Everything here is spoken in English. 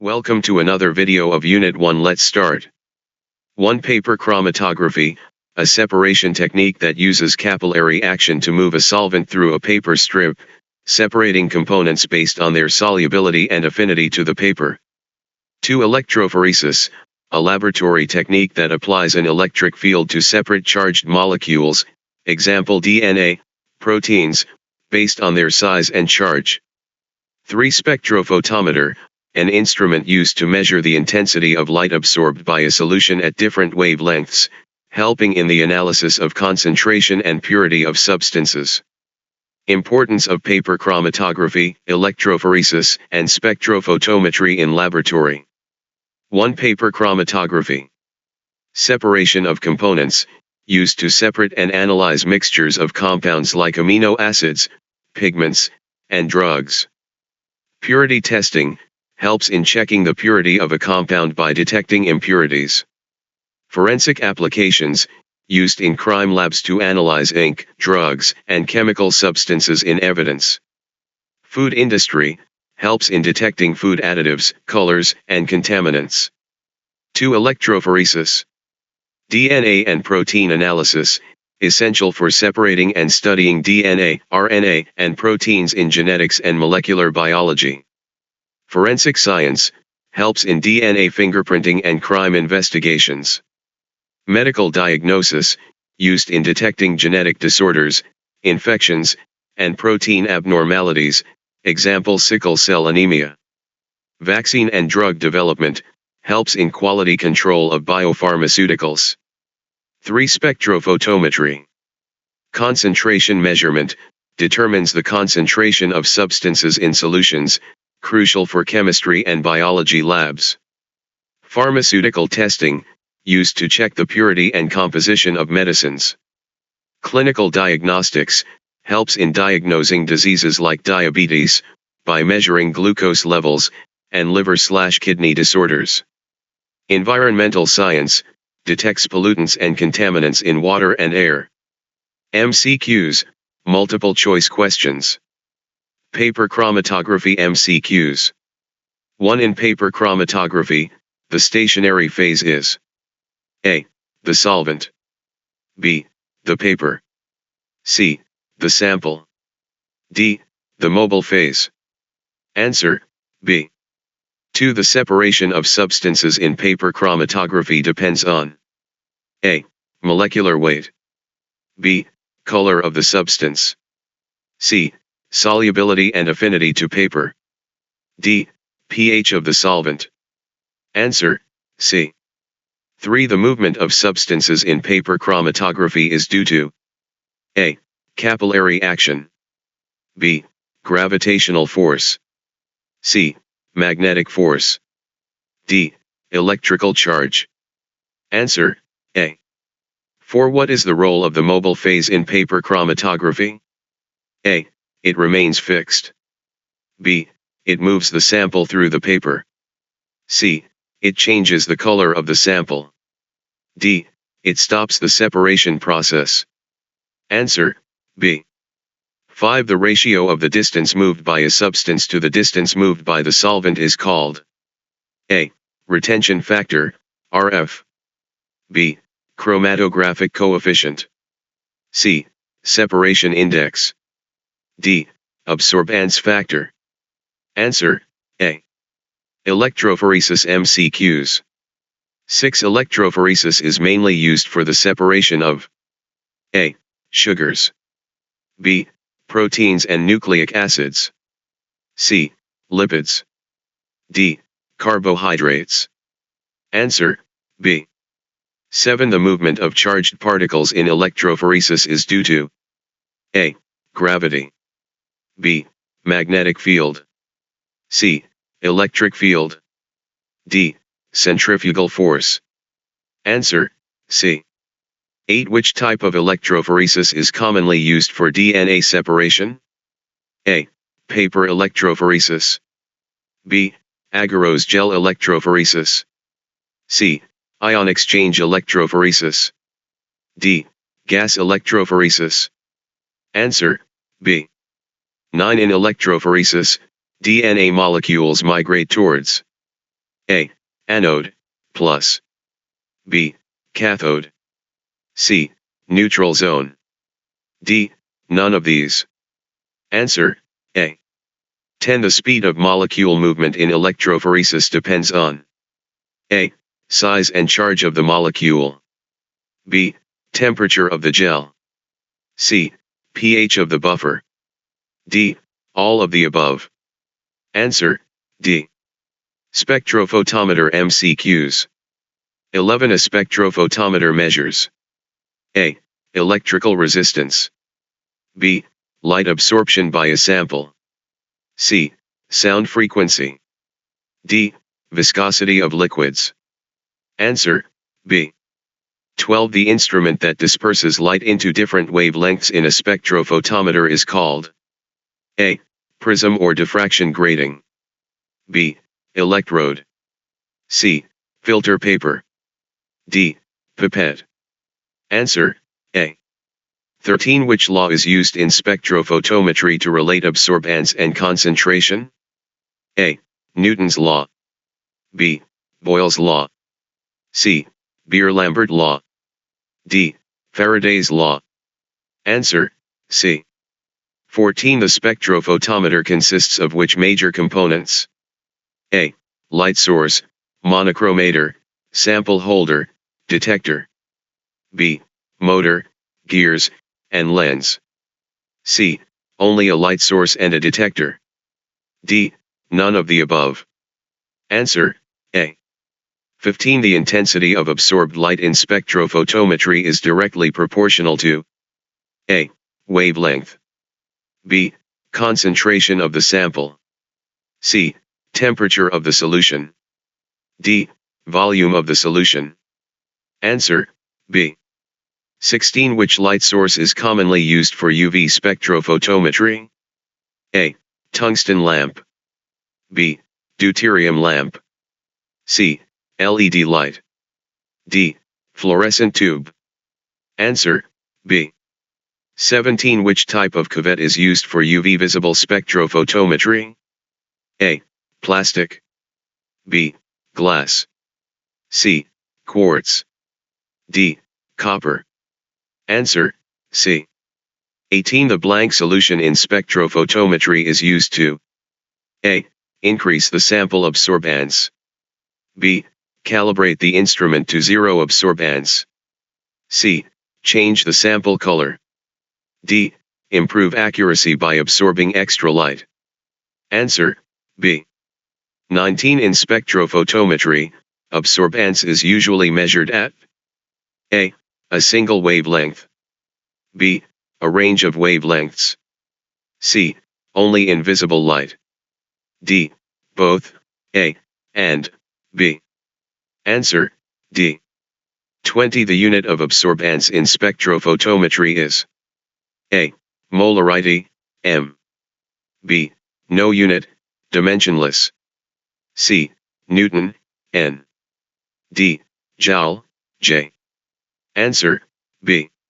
Welcome to another video of Unit 1. Let's start. 1. Paper chromatography, a separation technique that uses capillary action to move a solvent through a paper strip, separating components based on their solubility and affinity to the paper. 2. Electrophoresis, a laboratory technique that applies an electric field to separate charged molecules, example DNA, proteins, based on their size and charge. 3. Spectrophotometer, an instrument used to measure the intensity of light absorbed by a solution at different wavelengths, helping in the analysis of concentration and purity of substances. Importance of paper chromatography, electrophoresis, and spectrophotometry in laboratory. 1. Paper chromatography. Separation of components, used to separate and analyze mixtures of compounds like amino acids, pigments, and drugs. Purity testing, helps in checking the purity of a compound by detecting impurities. Forensic applications, used in crime labs to analyze ink, drugs, and chemical substances in evidence. Food industry, helps in detecting food additives, colors, and contaminants. 2. Electrophoresis. DNA and protein analysis, essential for separating and studying DNA, RNA, and proteins in genetics and molecular biology. Forensic science, helps in DNA fingerprinting and crime investigations. Medical diagnosis, used in detecting genetic disorders, infections, and protein abnormalities, example sickle cell anemia. Vaccine and drug development, helps in quality control of biopharmaceuticals. 3. Spectrophotometry. Concentration measurement, determines the concentration of substances in solutions, crucial for chemistry and biology labs. Pharmaceutical testing, used to check the purity and composition of medicines. Clinical diagnostics, helps in diagnosing diseases like diabetes, by measuring glucose levels, and liver/kidney disorders. Environmental science, detects pollutants and contaminants in water and air. MCQs, multiple choice questions. Paper chromatography MCQs. 1. In paper chromatography, the stationary phase is A. The solvent. B. The paper. C. The sample. D. The mobile phase. Answer, B. 2. The separation of substances in paper chromatography depends on A. Molecular weight. B. Color of the substance. C. Solubility and affinity to paper. D. pH of the solvent. Answer, C. 3. The movement of substances in paper chromatography is due to A. Capillary action. B. Gravitational force. C. Magnetic force. D. Electrical charge. Answer, A. 4. What is the role of the mobile phase in paper chromatography? A. It remains fixed. B. It moves the sample through the paper. C. It changes the color of the sample. D. It stops the separation process. Answer, B. 5. The ratio of the distance moved by a substance to the distance moved by the solvent is called A. Retention factor, RF. B. Chromatographic coefficient. C. Separation index. D. Absorbance factor. Answer, A. Electrophoresis MCQs. 6. Electrophoresis is mainly used for the separation of A. Sugars. B. Proteins and nucleic acids. C. Lipids. D. Carbohydrates. Answer, B. 7. The movement of charged particles in electrophoresis is due to A. Gravity. B. Magnetic field. C. Electric field. D. Centrifugal force. Answer, C. 8. Which type of electrophoresis is commonly used for DNA separation? A. Paper electrophoresis. B. Agarose gel electrophoresis. C. Ion exchange electrophoresis. D. Gas electrophoresis. Answer, B. 9. In electrophoresis, DNA molecules migrate towards A. Anode, plus. B. Cathode. C. Neutral zone. D. None of these. Answer, A. 10. The speed of molecule movement in electrophoresis depends on A. Size and charge of the molecule. B. Temperature of the gel. C. pH of the buffer. D. All of the above. Answer, D. Spectrophotometer MCQs. 11. A spectrophotometer measures A. Electrical resistance. B. Light absorption by a sample. C. Sound frequency. D. Viscosity of liquids. Answer, B. 12. The instrument that disperses light into different wavelengths in a spectrophotometer is called A. Prism or diffraction grating. B. Electrode. C. Filter paper. D. Pipette. Answer, A. 13. Which law is used in spectrophotometry to relate absorbance and concentration? A. Newton's law. B. Boyle's law. C. Beer-Lambert law. D. Faraday's law. Answer, C. 14. The spectrophotometer consists of which major components? A. Light source, monochromator, sample holder, detector. B. Motor, gears, and lens. C. Only a light source and a detector. D. None of the above. Answer, A. 15. The intensity of absorbed light in spectrophotometry is directly proportional to A. Wavelength. B. Concentration of the sample. C. Temperature of the solution. D. Volume of the solution. Answer, B. 16. Which light source is commonly used for UV spectrophotometry? A. Tungsten lamp. B. Deuterium lamp. C. LED light. D. Fluorescent tube. Answer, B. 17. Which type of cuvette is used for UV visible spectrophotometry? A. Plastic. B. Glass. C. Quartz. D. Copper. Answer, C. 18. The blank solution in spectrophotometry is used to A. Increase the sample absorbance. B. Calibrate the instrument to zero absorbance. C. Change the sample color. D. Improve accuracy by absorbing extra light. Answer, B. 19. In spectrophotometry, absorbance is usually measured at A. A single wavelength. B. A range of wavelengths. C. Only in visible light. D. Both A and B. Answer, D. 20. The unit of absorbance in spectrophotometry is A. Molarity, m. B. No unit, dimensionless. C. Newton, n. D. Joule, J. Answer, B.